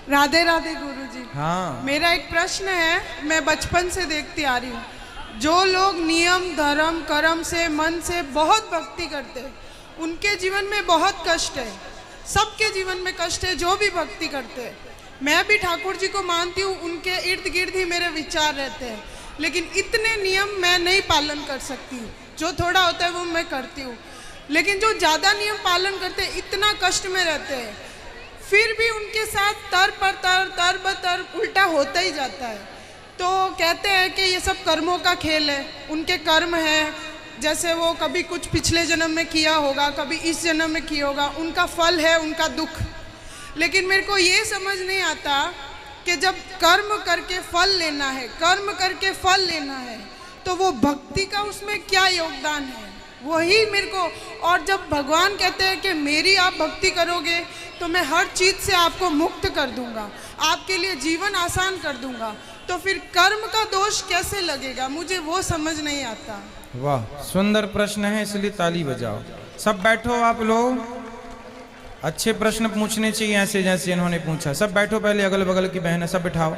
राधे राधे गुरुजी। हाँ, मेरा एक प्रश्न है, मैं बचपन से देखती आ रही हूँ, जो लोग नियम धर्म कर्म से मन से बहुत भक्ति करते हैं उनके जीवन में बहुत कष्ट है। सबके जीवन में कष्ट है जो भी भक्ति करते हैं। मैं भी ठाकुर जी को मानती हूँ, उनके इर्द गिर्द ही मेरे विचार रहते हैं, लेकिन इतने नियम मैं नहीं पालन कर सकती हूँ। जो थोड़ा होता है वो मैं करती हूँ, लेकिन जो ज़्यादा नियम पालन करते हैं इतना कष्ट में रहते हैं, फिर भी उनके साथ तर ब तर उल्टा होता ही जाता है। तो कहते हैं कि ये सब कर्मों का खेल है, उनके कर्म है, जैसे वो कभी कुछ पिछले जन्म में किया होगा, कभी इस जन्म में किया होगा, उनका फल है उनका दुख। लेकिन मेरे को ये समझ नहीं आता कि जब कर्म करके फल लेना है, कर्म करके फल लेना है, तो वो भक्ति का उसमें क्या योगदान है, वही मेरे को। और जब भगवान कहते हैं कि मेरी आप भक्ति करोगे तो मैं हर चीज़ से आपको मुक्त कर दूंगा, आपके लिए जीवन आसान कर दूंगा, तो फिर कर्म का दोष कैसे लगेगा, मुझे वो समझ नहीं आता। वाह, सुंदर प्रश्न है, इसलिए ताली बजाओ। सब बैठो आप लोग, अच्छे प्रश्न पूछने चाहिए ऐसे जैसे इन्होंने पूछा। सब बैठो, पहले अगल बगल की बहनें सब बिठाओ।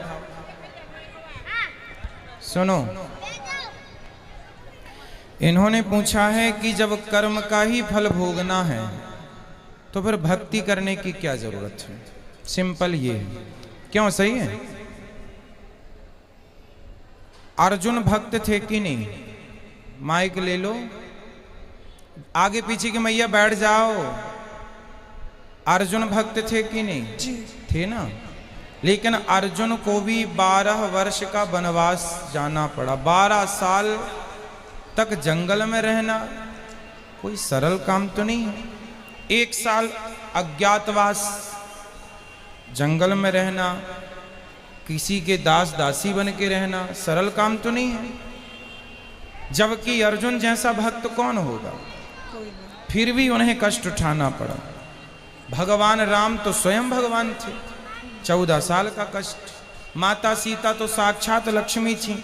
सुनो, इन्होंने पूछा है कि जब कर्म का ही फल भोगना है तो फिर भक्ति करने की क्या जरूरत है। सिंपल ये है, क्यों? सही है। अर्जुन भक्त थे कि नहीं? माइक ले लो, आगे पीछे की मैया बैठ जाओ। अर्जुन भक्त थे कि नहीं? जी थे ना। लेकिन अर्जुन को भी 12 वर्ष का वनवास जाना पड़ा। 12 साल तक जंगल में रहना कोई सरल काम तो नहीं है। 1 साल अज्ञातवास, जंगल में रहना, किसी के दास दासी बन के रहना सरल काम तो नहीं है। जबकि अर्जुन जैसा भक्त कौन होगा? फिर भी उन्हें कष्ट उठाना पड़ा। भगवान राम तो स्वयं भगवान थे, 14 साल का कष्ट। माता सीता तो साक्षात लक्ष्मी थी,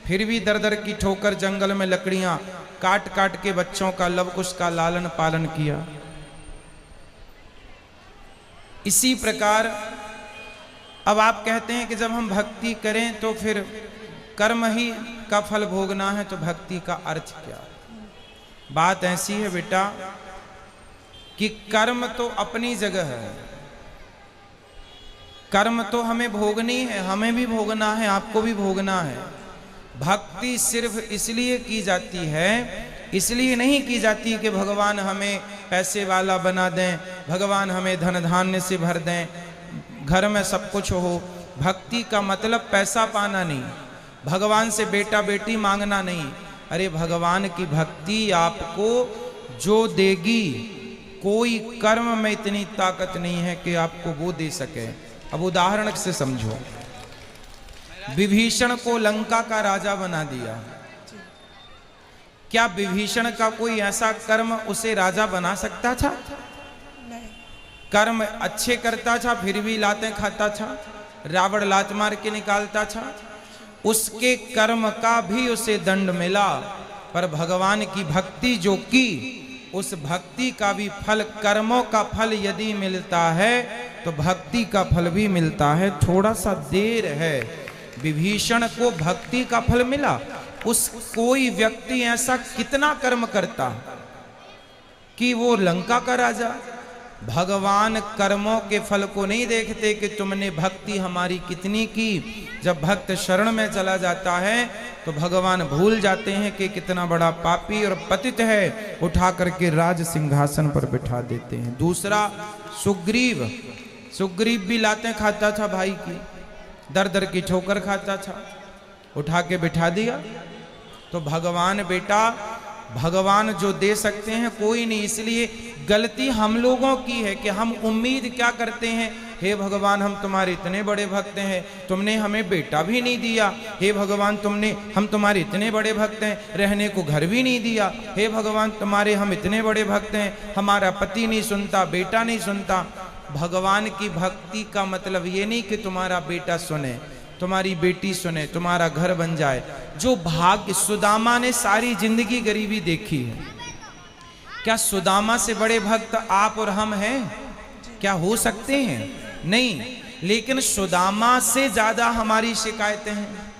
फिर भी दर दर की ठोकर जंगल में लकड़ियां काट काट के बच्चों का लव कुश का लालन पालन किया। इसी प्रकार अब आप कहते हैं कि जब हम भक्ति करें तो फिर कर्म ही का फल भोगना है, तो भक्ति का अर्थ क्या? बात ऐसी है बेटा कि कर्म तो अपनी जगह है, कर्म तो हमें भोगनी है, हमें भी भोगना है, आपको भी भोगना है। भक्ति सिर्फ इसलिए की जाती है, इसलिए नहीं की जाती कि भगवान हमें पैसे वाला बना दें, भगवान हमें धन धान्य से भर दें, घर में सब कुछ हो। भक्ति का मतलब पैसा पाना नहीं, भगवान से बेटा बेटी मांगना नहीं। अरे भगवान की भक्ति आपको जो देगी, कोई कर्म में इतनी ताकत नहीं है कि आपको वो दे सके। अब उदाहरण से समझो, विभीषण को लंका का राजा बना दिया, क्या विभीषण का कोई ऐसा कर्म उसे राजा बना सकता था? नहीं। कर्म अच्छे करता था फिर भी लातें खाता था, रावण लात मार के निकालता था, उसके कर्म का भी उसे दंड मिला। पर भगवान की भक्ति जो की, उस भक्ति का भी फल, कर्मों का फल यदि मिलता है तो भक्ति का फल भी मिलता है। थोड़ा सा देर है। विभीषण को भक्ति का फल मिला। उस कोई व्यक्ति ऐसा कितना कर्म करता कि वो लंका का राजा। भगवान कर्मों के फल को नहीं देखते कि तुमने भक्ति हमारी कितनी की। जब भक्त शरण में चला जाता है तो भगवान भूल जाते हैं कि कितना बड़ा पापी और पतित है, उठा करके राज सिंहासन पर बिठा देते हैं। दूसरा सुग्रीव, सुग्रीव भी लातें खाता था भाई की, दर दर की ठोकर खाता था, उठा के बिठा दिया। तो भगवान बेटा, भगवान जो दे सकते हैं कोई नहीं। इसलिए गलती हम लोगों की है कि हम उम्मीद क्या करते हैं, हे भगवान हम तुम्हारे इतने बड़े भक्त हैं, तुमने हमें बेटा भी नहीं दिया। हे भगवान हम तुम्हारे इतने बड़े भक्त हैं, रहने को घर भी नहीं दिया। हे भगवान तुम्हारे हम इतने बड़े भक्त हैं, हमारा पति नहीं सुनता, बेटा नहीं सुनता। भगवान की भक्ति का मतलब ये नहीं कि तुम्हारा बेटा सुने, तुम्हारी बेटी सुने, तुम्हारा घर बन जाए। जो भाग्य, सुदामा ने सारी जिंदगी गरीबी देखी है, क्या सुदामा से बड़े भक्त आप और हम हैं? क्या हो सकते हैं? नहीं। लेकिन सुदामा से ज्यादा हमारी शिकायतें हैं।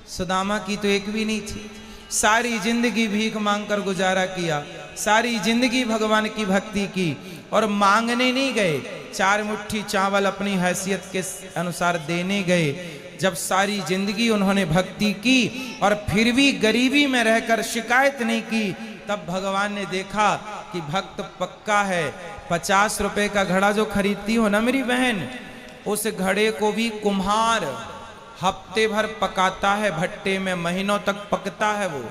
सुदामा की तो एक भी नहीं थी, सारी जिंदगी भीख मांगकर गुजारा किया, सारी जिंदगी भगवान की भक्ति की, और मांगने नहीं गए, 4 मुट्ठी चावल अपनी हैसियत के अनुसार देने गए। जब सारी जिंदगी उन्होंने भक्ति की और फिर भी गरीबी में रहकर शिकायत नहीं की, तब भगवान ने देखा कि भक्त पक्का है। 50 रुपए का घड़ा जो खरीदती हो ना मेरी बहन, उस घड़े को भी कुम्हार हफ्ते भर पकाता है भट्टे में, महीनों तक पकता है वो,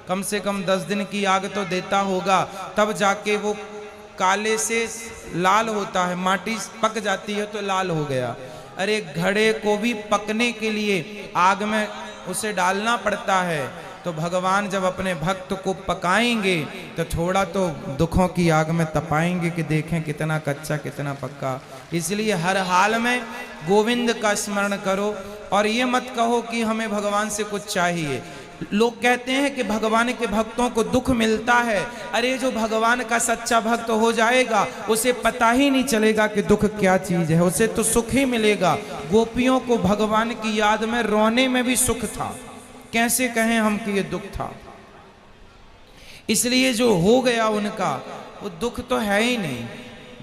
कम से कम 10 दिन की आग तो देता होगा, तब जाके वो काले से लाल होता है, माटी पक जाती है तो लाल हो गया। अरे घड़े को भी पकने के लिए आग में उसे डालना पड़ता है। तो भगवान जब अपने भक्त को पकाएंगे तो थोड़ा तो दुखों की आग में तपाएंगे कि देखें कितना कच्चा कितना पक्का। इसलिए हर हाल में गोविंद का स्मरण करो और ये मत कहो कि हमें भगवान से कुछ चाहिए। लोग कहते हैं कि भगवान के भक्तों को दुख मिलता है। अरे जो भगवान का सच्चा भक्त हो जाएगा उसे पता ही नहीं चलेगा कि दुख क्या चीज है, उसे तो सुख ही मिलेगा। गोपियों को भगवान की याद में रोने में भी सुख था, कैसे कहें हम कि ये दुख था। इसलिए जो हो गया उनका वो दुख तो है ही नहीं।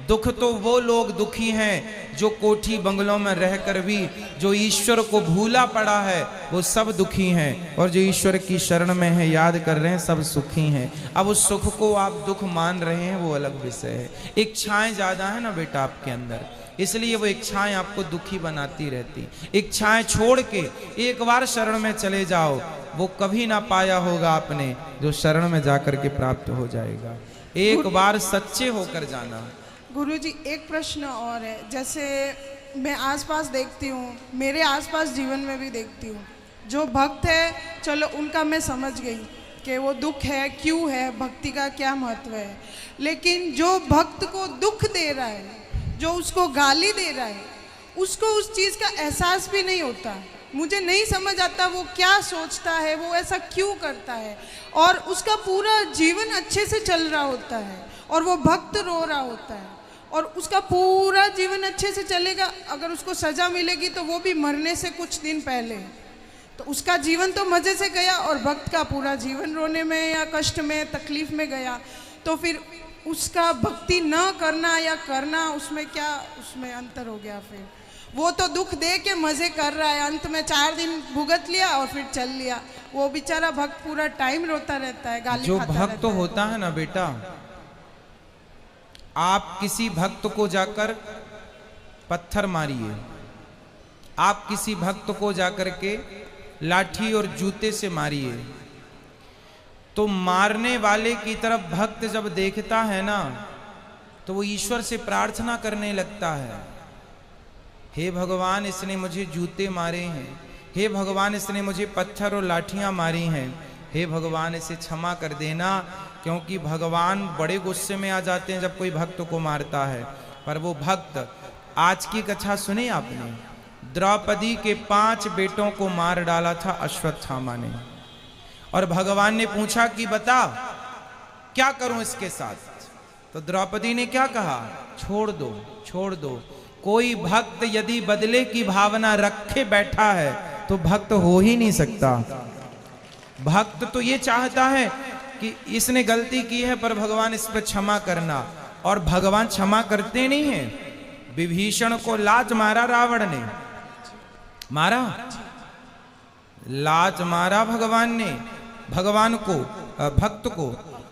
दुख तो वो लोग दुखी हैं जो कोठी बंगलों में रहकर भी जो ईश्वर को भूला पड़ा है वो सब दुखी हैं, और जो ईश्वर की शरण में है याद कर रहे हैं सब सुखी हैं। अब उस सुख को आप दुख मान रहे हैं वो अलग विषय है। इच्छाएं ज्यादा है ना बेटा आपके अंदर, इसलिए वो इच्छाएं आपको दुखी बनाती रहती। इच्छाएं छोड़ के एक बार शरण में चले जाओ, वो कभी ना पाया होगा आपने जो शरण में जाकर के प्राप्त हो जाएगा। एक बार सच्चे होकर जाना। गुरुजी एक प्रश्न और है, जैसे मैं आसपास देखती हूँ, मेरे आसपास जीवन में भी देखती हूँ, जो भक्त है चलो उनका मैं समझ गई कि वो दुख है क्यों है, भक्ति का क्या महत्व है, लेकिन जो भक्त को दुख दे रहा है, जो उसको गाली दे रहा है, उसको उस चीज़ का एहसास भी नहीं होता। मुझे नहीं समझ आता वो क्या सोचता है, वो ऐसा क्यों करता है, और उसका पूरा जीवन अच्छे से चल रहा होता है और वो भक्त रो रहा होता है, और उसका पूरा जीवन अच्छे से चलेगा। अगर उसको सजा मिलेगी तो वो भी मरने से कुछ दिन पहले, तो उसका जीवन तो मज़े से गया और भक्त का पूरा जीवन रोने में या कष्ट में तकलीफ में गया। तो फिर उसका भक्ति न करना या करना, उसमें क्या उसमें अंतर हो गया। फिर वो तो दुख दे के मज़े कर रहा है, अंत में 4 दिन भुगत लिया और फिर चल लिया। वो बेचारा भक्त पूरा टाइम रोता रहता है, गाली जो खाता भक्त होता है ना बेटा, आप किसी भक्त को जाकर पत्थर मारिए, आप किसी भक्त को जाकर के लाठी और जूते से मारिए, तो मारने वाले की तरफ भक्त जब देखता है ना तो वो ईश्वर से प्रार्थना करने लगता है, हे भगवान इसने मुझे जूते मारे हैं, हे भगवान इसने मुझे पत्थर और लाठियां मारी हैं, हे भगवान इसे क्षमा कर देना। क्योंकि भगवान बड़े गुस्से में आ जाते हैं जब कोई भक्त को मारता है। पर वो भक्त, आज की कथा सुनी आपने, द्रौपदी के 5 बेटों को मार डाला था अश्वत्थामा ने, और भगवान ने पूछा कि बता क्या करूं इसके साथ, तो द्रौपदी ने क्या कहा, छोड़ दो छोड़ दो। कोई भक्त यदि बदले की भावना रखे बैठा है तो भक्त हो ही नहीं सकता। भक्त तो ये चाहता है कि इसने गलती की है पर भगवान इस पर क्षमा करना, और भगवान क्षमा करते नहीं हैं। विभीषण को लात मारा रावण ने, मारा लात मारा भगवान ने, भगवान को भक्त को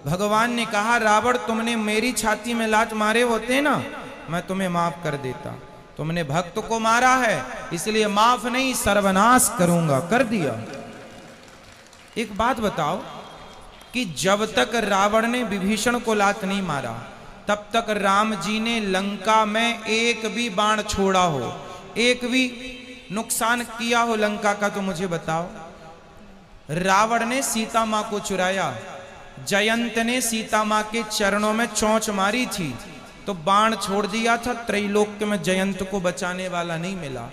भगवान ने कहा रावण तुमने मेरी छाती में लात मारे होते ना मैं तुम्हें माफ कर देता, तुमने भक्त को मारा है इसलिए माफ नहीं सर्वनाश करूंगा, कर दिया। एक बात बताओ कि जब तक रावण ने विभीषण को लात नहीं मारा तब तक राम जी ने लंका में एक भी बाण छोड़ा हो, एक भी नुकसान किया हो लंका का, तो मुझे बताओ। रावण ने सीता मां को चुराया, जयंत ने सीता मां के चरणों में चोंच मारी थी तो बाण छोड़ दिया था, त्रैलोक्य में जयंत को बचाने वाला नहीं मिला,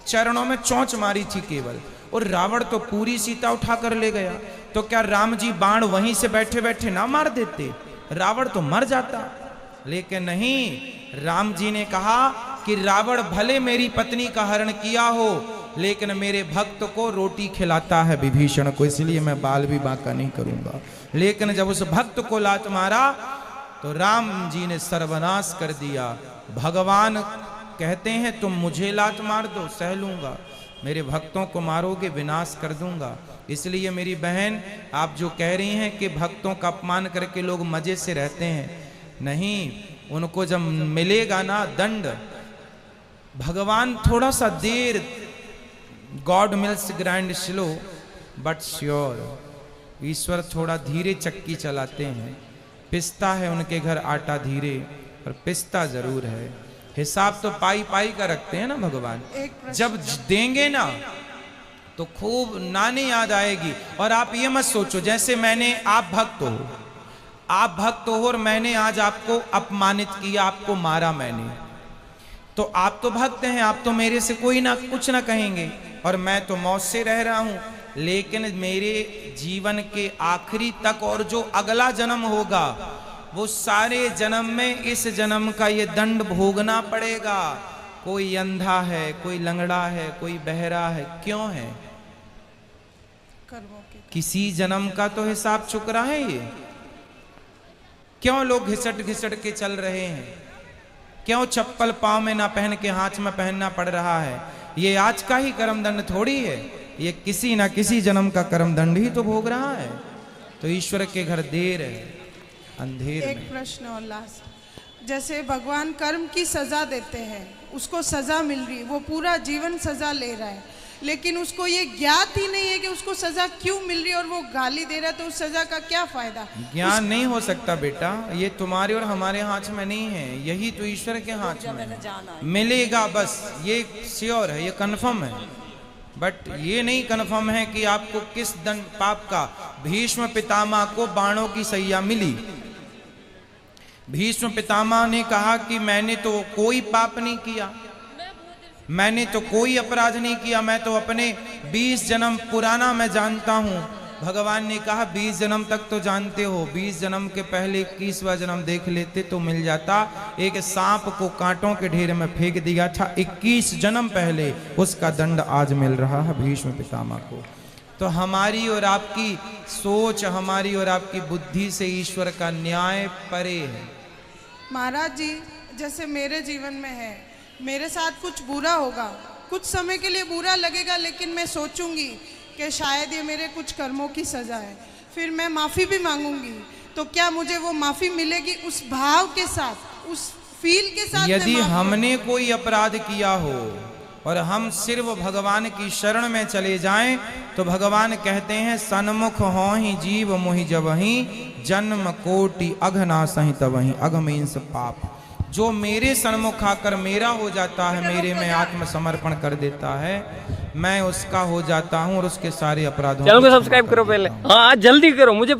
चरणों में चोंच मारी थी केवल, और रावण तो पूरी सीता उठा कर ले गया। तो क्या राम जी बाण वहीं से बैठे बैठे ना मार देते, रावण तो मर जाता। लेकिन नहीं, राम जी ने कहा कि रावण भले मेरी पत्नी का हरण किया हो, लेकिन मेरे भक्त को रोटी खिलाता है विभीषण को, इसलिए मैं बाल भी बांका नहीं करूंगा। लेकिन जब उस भक्त को लात मारा तो राम जी ने सर्वनाश कर दिया। भगवान कहते हैं तुम मुझे लात मार दो, सह लूंगा, मेरे भक्तों को मारोगे विनाश कर दूंगा। इसलिए मेरी बहन, आप जो कह रही हैं कि भक्तों का अपमान करके लोग मजे से रहते हैं, नहीं, उनको जब मिलेगा ना दंड, भगवान थोड़ा सा देर, God mills grind slow but sure, ईश्वर थोड़ा धीरे चक्की चलाते हैं। पिसता है उनके घर आटा धीरे, पर पिसता जरूर है। हिसाब तो पाई पाई का रखते हैं ना भगवान। जब देंगे ना तो खूब नानी याद आएगी। और आप ये मत सोचो जैसे मैंने, आप भक्त हो और मैंने आज आपको अपमानित किया, आपको मारा मैंने, तो आप तो भक्त हैं, आप तो मेरे से कोई ना कुछ ना कहेंगे, और मैं तो मौत से रह रहा हूं। लेकिन मेरे जीवन के आखिरी तक और जो अगला जन्म होगा, वो सारे जन्म में इस जन्म का ये दंड भोगना पड़ेगा। कोई अंधा है, कोई लंगड़ा है, कोई बहरा है, क्यों है? किसी जन्म का तो हिसाब चुकरा है ये। क्यों लोग घिसट घिसट के चल रहे हैं? क्यों चप्पल पांव में ना पहन के हाथ में पहनना पड़ रहा है? ये आज का ही कर्म दंड थोड़ी है, ये किसी ना किसी जन्म का कर्म दंड ही तो भोग रहा है। तो ईश्वर के घर देर है, अंधेर एक में। प्रश्न और लास्ट, जैसे भगवान कर्म की सजा देते हैं, उसको सजा मिल रही, वो पूरा जीवन सजा ले रहा है, लेकिन उसको ये ज्ञात ही नहीं है कि उसको सजा क्यों मिल रही है, और वो गाली दे रहा है, तो उस सजा का क्या फायदा? ज्ञान नहीं हो सकता बेटा, ये तुम्हारे और हमारे हाथ में नहीं है, यही तो ईश्वर के हाथ में है। मिलेगा बस, ये श्योर है, ये कन्फर्म है, बट ये नहीं कन्फर्म है कि आपको किस दंड पाप का। भीष्म पितामह को बाणों की सैया मिली। भीष्म पितामह ने कहा कि मैंने तो कोई पाप नहीं किया, मैंने तो कोई अपराध नहीं किया, मैं तो अपने 20 जन्म पुराना मैं जानता हूं। भगवान ने कहा 20 जन्म तक तो जानते हो, 20 जन्म के पहले 21वां जन्म देख लेते तो मिल जाता। एक सांप को कांटों के ढेर में फेंक दिया था 21 जन्म पहले, उसका दंड आज मिल रहा है भीष्म पितामह को। तो हमारी और आपकी सोच, हमारी और आपकी बुद्धि से ईश्वर का न्याय परे है। महाराज जी, जैसे मेरे जीवन में है, मेरे साथ कुछ बुरा होगा, कुछ समय के लिए बुरा लगेगा, लेकिन मैं सोचूंगी कि शायद ये मेरे कुछ कर्मों की सजा है, फिर मैं माफ़ी भी मांगूंगी, तो क्या मुझे वो माफ़ी मिलेगी उस भाव के साथ, उस फील के साथ? यदि हमने कोई अपराध किया हो और हम सिर्फ भगवान की शरण में चले जाएं, तो भगवान कहते हैं सन्मुख हो ही जीव मोहि जबहि, जन्म कोटि अघनासहि तबहि। अघ मीन्स पाप। जो मेरे सन्मुख आकर मेरा हो जाता है, मेरे में आत्मसमर्पण कर देता है, मैं उसका हो जाता हूं और उसके सारे अपराधों चैनल को सब्सक्राइब करो पहले, हाँ जल्दी करो, मुझे